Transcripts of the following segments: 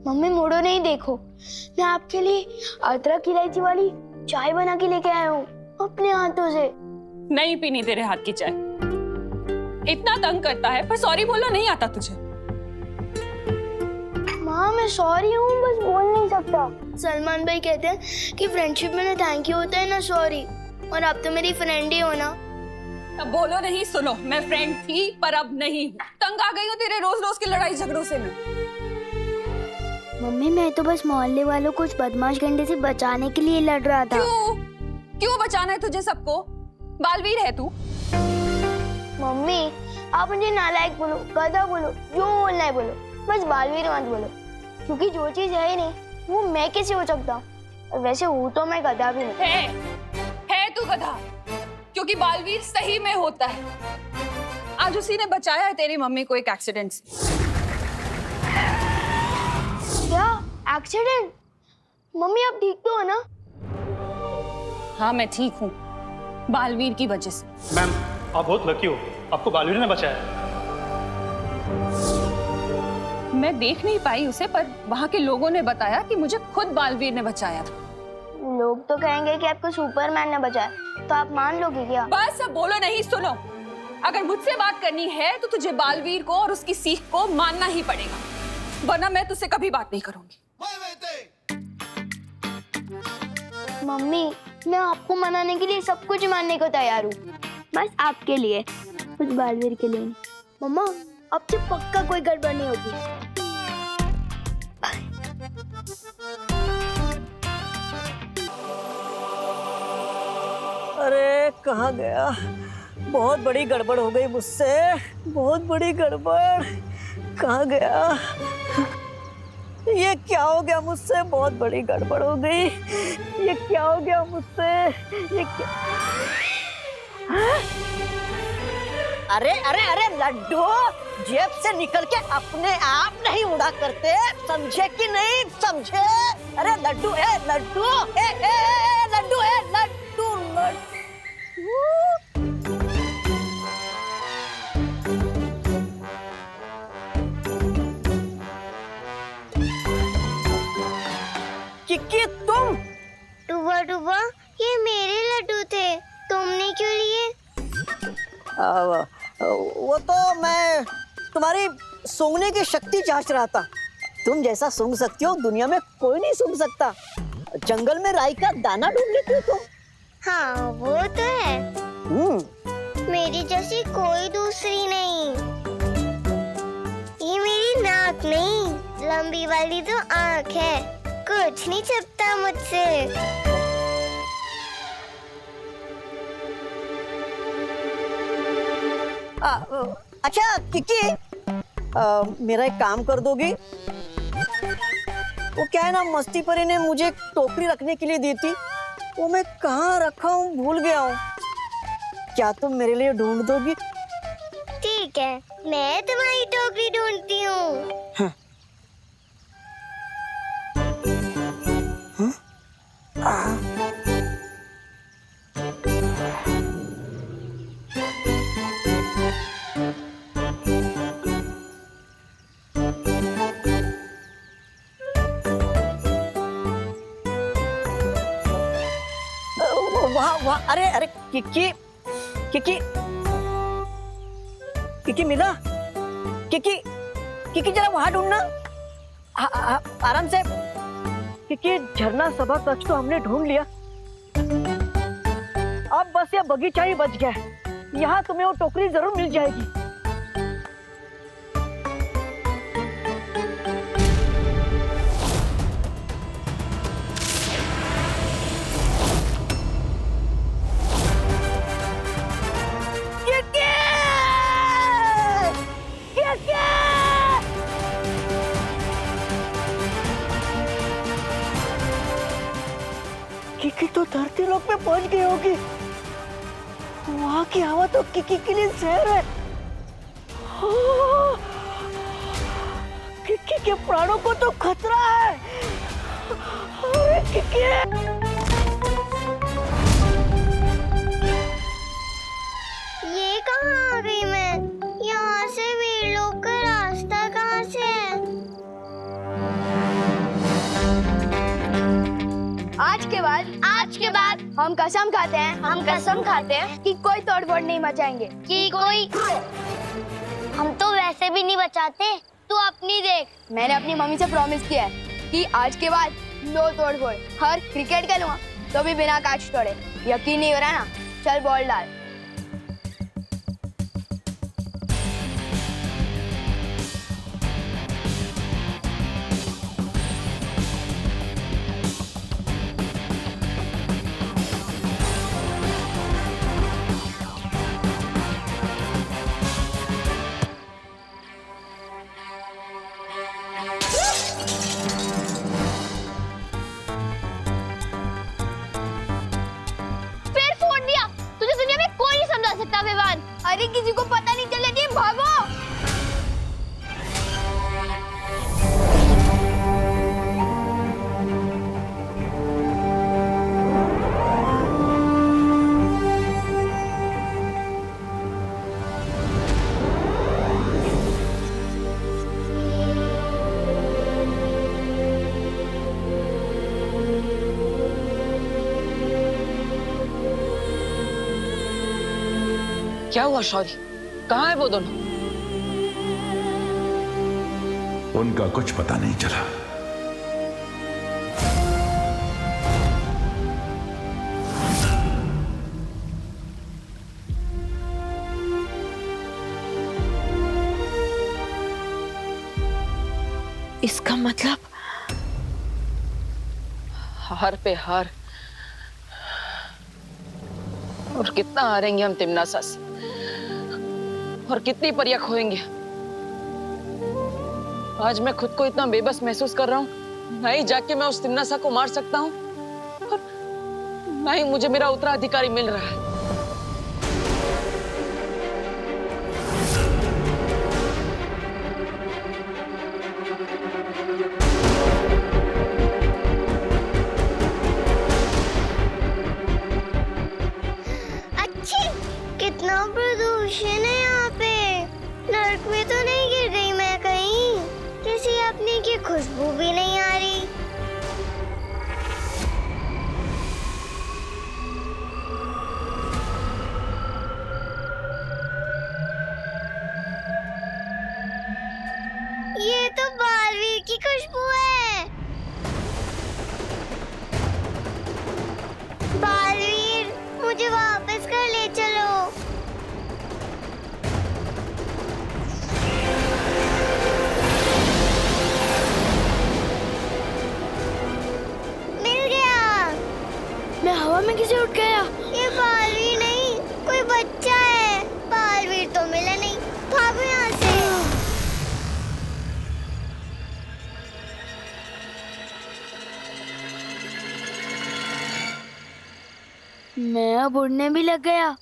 Mummy मोड़ो नहीं, देखो मैं आपके लिए अदरक इलायची वाली चाय बना के लेके आया हूँ अपने हाथों से। नहीं पीनी तेरे हाथ की चाय, इतना तंग करता है पर सॉरी बोलना नहीं आता तुझे। माँ मैं सॉरी हूँ, बस बोल नहीं सकता। सलमान भाई कहते हैं कि फ्रेंडशिप में ना थैंक यू होता है ना सॉरी, और आप तो मेरी फ्रेंड ही हो ना। अब बोलो नहीं, सुनो, मैं फ्रेंड थी पर अब नहीं हूँ। तंग आ गई हूँ तेरे रोज रोज की लड़ाई झगड़ों से मैं। मम्मी मैं तो बस मोहल्ले वालों को उस बदमाश गंडे से बचाने के लिए लड़ रहा था। क्यों बचाना है तुझे सबको? बालवीर है तू। मम्मी आप मुझे नालायक बोलो, गधा बोलो, जो बोलना है बोलो, बस बालवीर मत बोलो, क्योंकि जो चीज है नहीं वो मैं कैसे हो सकता हूँ, और वैसे हूँ तो मैं गधा भी नहीं। है तू गधा, क्योंकि बालवीर सही में होता है। आज उसी ने बचाया है तेरी मम्मी को एक एक्सीडेंट से। क्या एक्सीडेंट? मम्मी आप ठीक तो हो ना? हाँ मैं ठीक हूँ, बालवीर की वजह से। मैम आप बहुत लकी हो, आपको बालवीर ने बचाया। मैं देख नहीं पाई उसे, पर वहाँ के लोगों ने बताया कि मुझे खुद बालवीर ने बचाया था। लोग तो कहेंगे कि आपको सुपरमैन ने बचाया, तो आप मान लोगे क्या? बस अब बोलो नहीं, सुनो, अगर मुझसे बात करनी है तो तुझे बालवीर को और उसकी सीख को मानना ही पड़ेगा, वरना मैं तुझसे कभी बात नहीं करूंगी। मम्मी मैं आपको मनाने के लिए सब कुछ मानने को तैयार हूँ, बस आपके लिए, कुछ बालवीर के लिए नहीं। मम्मा अब से पक्का कोई गड़बड़ नहीं होगी। अरे कहाँ गया? बहुत बड़ी गड़बड़ हो गई मुझसे, बहुत बड़ी गड़बड़। कहाँ गया? ये क्या हो गया मुझसे? बहुत बड़ी गड़बड़ हो गई। ये क्या हो गया मुझसे? ये क्या? हाँ? अरे अरे अरे लड्डू, जेब से निकल के अपने आप नहीं उड़ा करते, समझे कि नहीं समझे? अरे लड्डू है लड्डू, लड्डू है लड्डू, लड्डू। किक्की तुम? डूबा डूबा ये मेरे लड्डू थे, तुमने क्यों लिए? वो तो मैं तुम्हारी सूंघने की शक्ति जांच रहा था। तुम जैसा सूंघ सकती हो दुनिया में कोई नहीं सूंघ सकता। जंगल में राई का दाना ढूंढ लेती हो तुम। हाँ वो तो है, मेरी जैसी कोई दूसरी नहीं। ये मेरी नाक नहीं, लंबी वाली तो आँख है, कुछ नहीं छिपता मुझसे। अच्छा किकी, मेरा एक काम कर दोगी? वो क्या है ना, मस्ती परी ने मुझे एक टोकरी रखने के लिए दी थी, वो मैं कहाँ रखा हूँ भूल गया हूँ। क्या तुम मेरे लिए ढूंढ दोगी? ठीक है, मैं तुम्हारी टोकरी ढूंढती हूँ। वहाँ वहाँ, अरे अरे किकी, किकी, किकी मिला? किकी, किकी जरा वहाँ ढूंढना, आराम से। किकी झरना सभा कक्ष तो हमने ढूंढ लिया, अब बस ये बगीचा ही बच गया है। यहाँ तुम्हें वो टोकरी जरूर मिल जाएगी। किकी तो धरती लोक में पहुंच गई होगी। वहां की हवा तो किकी के लिए जहर है। किकी के प्राणों को तो खतरा है। अरे किकी, ये कहाँ आ गई मैं? यहाँ से वीर लोक का रास्ता कहाँ आज के बाद हम कसम खाते हैं कि कोई तोड़फोड़ नहीं मचाएंगे। हम तो वैसे भी नहीं बचाते, तू अपनी देख। मैंने अपनी मम्मी से प्रॉमिस किया है कि आज के बाद नो तोड़फोड़। हर क्रिकेट खेलूंगा तो भी बिना कांच तोड़े। यकीन नहीं हो रहा ना? चल बॉल डाल। अरे किसी को पता नहीं चलने दी, भागो। क्या हुआ शौर्य? कहाँ है वो दोनों? उनका कुछ पता नहीं चला। इसका मतलब हार पे हार। और कितना हारेंगे हम तिमनासा से, और कितनी परिया खोएंगे। आज मैं खुद को इतना बेबस महसूस कर रहा हूँ। ना ही जाके मैं उस तिमनासा को मार सकता हूँ, और ना ही मुझे मेरा उत्तराधिकारी मिल रहा है। कितना प्रदूषण है यहाँ पे। नरक में तो नहीं गिर गई मैं कहीं? किसी अपने की खुशबू भी नहीं आ रही। ये तो बालवीर की खुशबू है। बालवीर, मुझे वापस कर ले चलो। मिल गया। मैं हवा में कैसे उठ गया? ये बालवीर नहीं, कोई बच्चा है। बालवीर तो मिला नहीं, भागो यहाँ से। मैं अब उड़ने भी लग गया।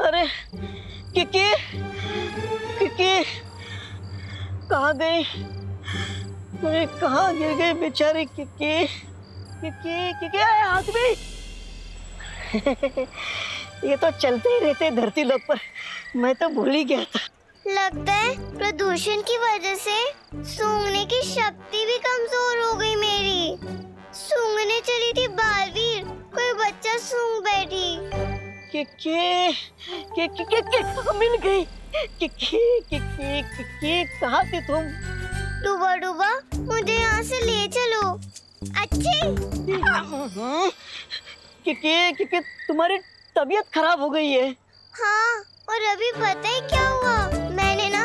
अरे किकी, किकी कहाँ गई? अरे कहाँ गिर गई बेचारी किकी? किकी, किकी आए हाथ में। ये तो चलते ही रहते धरती लोक पर। मैं तो भूल ही गया था। लगता है प्रदूषण की वजह से सूंघने की शक्ति भी कमजोर हो गई मेरी। सूंघने चली थी बालवीर, कोई बच्चा सूंघ बैठी। किकी, किकी, किकी मिल गई। किकी, किकी, किकी कहाँ थी तुम? डूबा डूबा, मुझे यहाँ से ले चलो। अच्छी। किकी, किकी तुम्हारी तबीयत खराब हो गई है। हाँ, और अभी पता है क्या हुआ? मैंने ना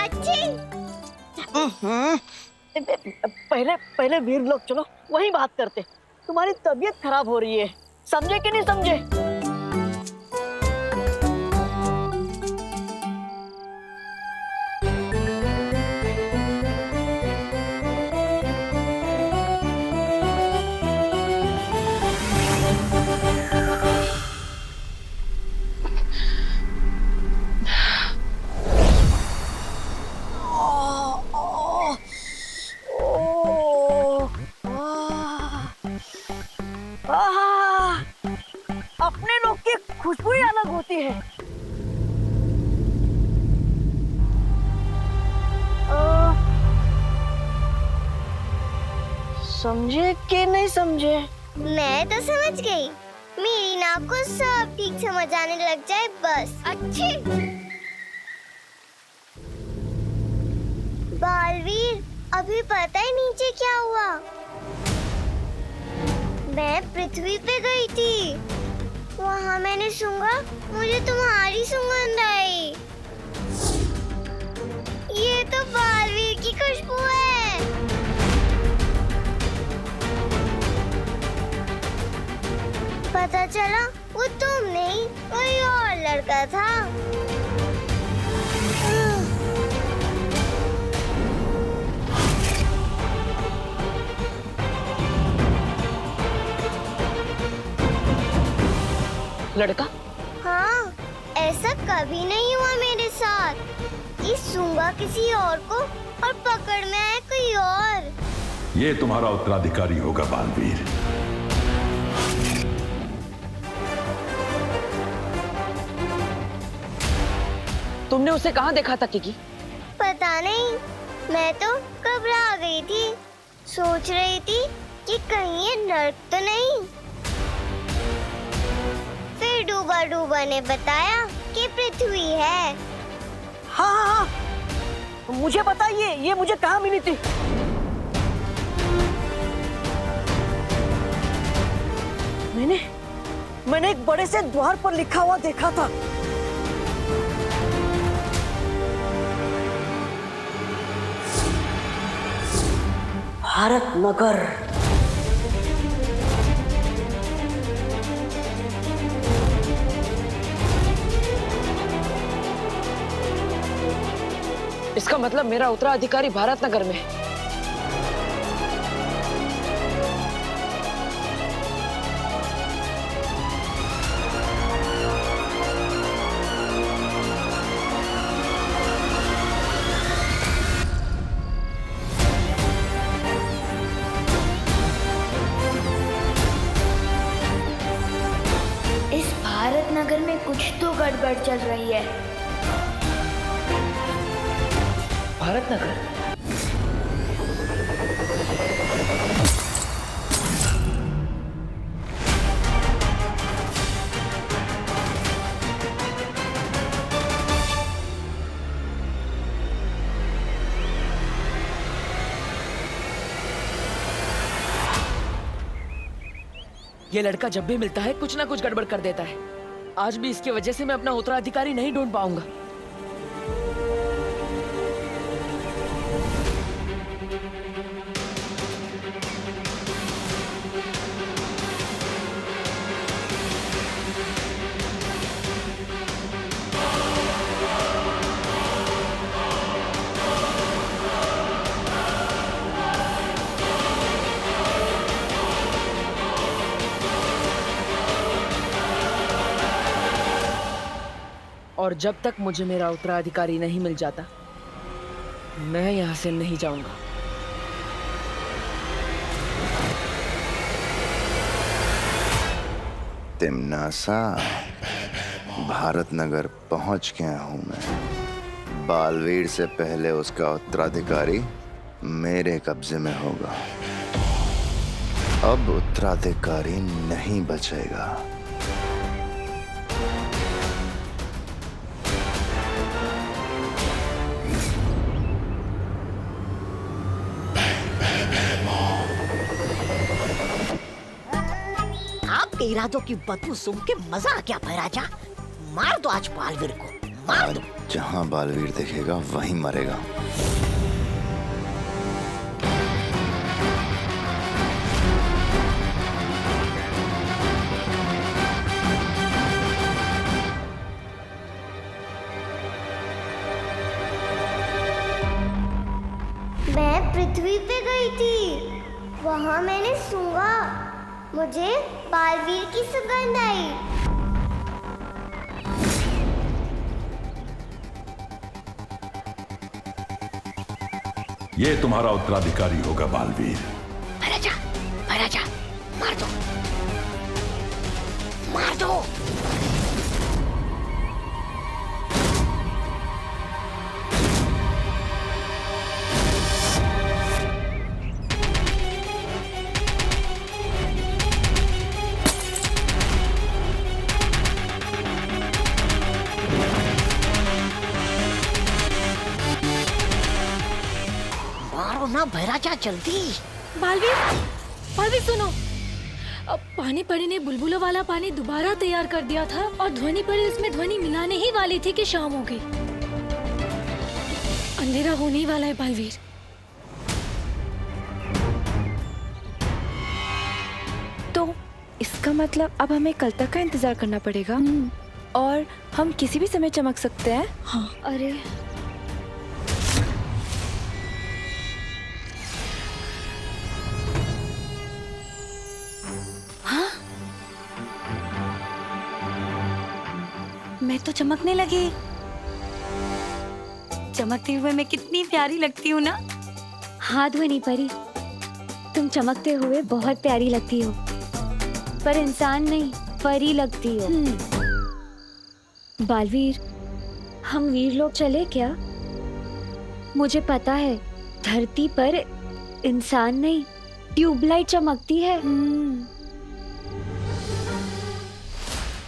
अच्छी। पहले वीर लोग चलो वहीं बात करते। तुम्हारी तबीयत खराब हो रही है, समझे कि नहीं समझे? खुशबू ही अलग होती है। समझे कि नहीं समझे? मैं तो समझ गई। मेरी नाक को सब ठीक समझ आने लग जाए बस। अच्छे बालवीर, अभी पता है नीचे क्या हुआ? मैं पृथ्वी पे गई थी, वहाँ मैंने सूंघा, मुझे तुम्हारी सुगंध आई। ये तो बालवीर की खुशबू है। पता चला वो तुम नहीं, कोई और लड़का था। लड़का? हाँ, ऐसा कभी नहीं हुआ मेरे साथ। ये सूंघा किसी और को और पकड़ में आया कोई और। ये तुम्हारा उत्तराधिकारी होगा बालवीर। तुमने उसे कहाँ देखा था किकी? पता नहीं, मैं तो घबरा गई थी। सोच रही थी कि कहीं ये नर्क तो नहीं। फिर डूबा डूबा ने बताया कि पृथ्वी है। हाँ हाँ हाँ, मुझे बताइए ये मुझे कहाँ मिली थी? मैंने एक बड़े से द्वार पर लिखा हुआ देखा था। भारत नगर। इसका मतलब मेरा उत्तराधिकारी भारत नगर में है। इस भारत नगर में कुछ तो गड़बड़ चल रही है। भारत नगर? ये लड़का जब भी मिलता है कुछ ना कुछ गड़बड़ कर देता है। आज भी इसकी वजह से मैं अपना उत्तराधिकारी नहीं ढूंढ पाऊंगा। और जब तक मुझे मेरा उत्तराधिकारी नहीं मिल जाता मैं यहां से नहीं जाऊंगा। तिमनासा, भारत नगर पहुंच गया हूं मैं। बालवीर से पहले उसका उत्तराधिकारी मेरे कब्जे में होगा। अब उत्तराधिकारी नहीं बचेगा। आपके इरादों की बदबू सूंघ के मजा आ गया भैराजा। मार दो आज बालवीर को, मार दो। जहां बालवीर दिखेगा वहीं मरेगा। मैं पृथ्वी पे गई थी, वहाँ मैंने सूंघा, मुझे बालवीर की सुगंध आई। ये तुम्हारा उत्तराधिकारी होगा बालवीर। भैराजा, भैराजा, मार दो, मार दो। हाँ भैराजा जल्दी। बालवीर, बालवीर सुनो। अब पानी परी ने बुलबुलों वाला पानी दोबारा तैयार कर दिया था और ध्वनि परी उसमें ध्वनि मिलाने ही वाली थी कि शाम हो गई। अंधेरा होने ही वाला है बालवीर। तो इसका मतलब अब हमें कल तक का इंतजार करना पड़ेगा और हम किसी भी समय चमक सकते हैं। हाँ। अरे हाँ? मैं तो चमकने लगी। चमकते हुए मैं कितनी प्यारी लगती हूँ ना। हाँ ध्वनि परी, तुम चमकते हुए बहुत प्यारी लगती हो, पर इंसान नहीं परी लगती हो। बालवीर, हम वीर लोग चले क्या? मुझे पता है धरती पर इंसान नहीं ट्यूबलाइट चमकती है।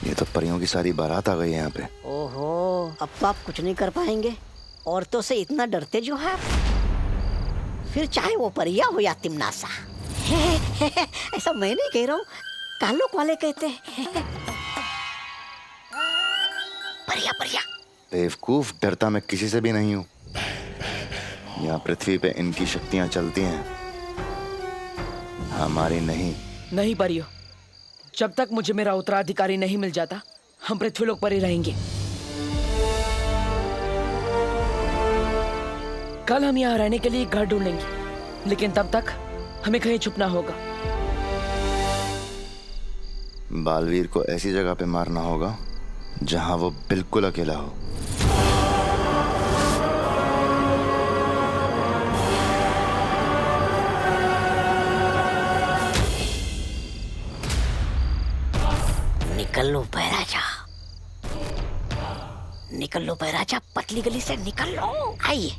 ये तो परियों की सारी बारात आ गई है यहाँ पे। ओहो, अब तो आप कुछ नहीं कर पाएंगे। औरतों से इतना डरते जो है, फिर चाहे वो परिया हो या तिमनासा। ऐसा मैं नहीं कह रहा हूँ, कालोक वाले कहते हैं। परिया परिया। बेवकूफ, डरता मैं किसी से भी नहीं हूँ। यहाँ पृथ्वी पे इनकी शक्तियाँ चलती हैं, हमारी नहीं। नहीं परियो, जब तक मुझे मेरा उत्तराधिकारी नहीं मिल जाता हम पृथ्वीलोक पर ही रहेंगे। कल हम यहाँ रहने के लिए एक घर ढूंढेंगे, लेकिन तब तक हमें कहीं छुपना होगा। बालवीर को ऐसी जगह पे मारना होगा जहां वो बिल्कुल अकेला हो। निकल लो बैराजा, निकल लो बैराजा, पतली गली से निकल लो। आइए।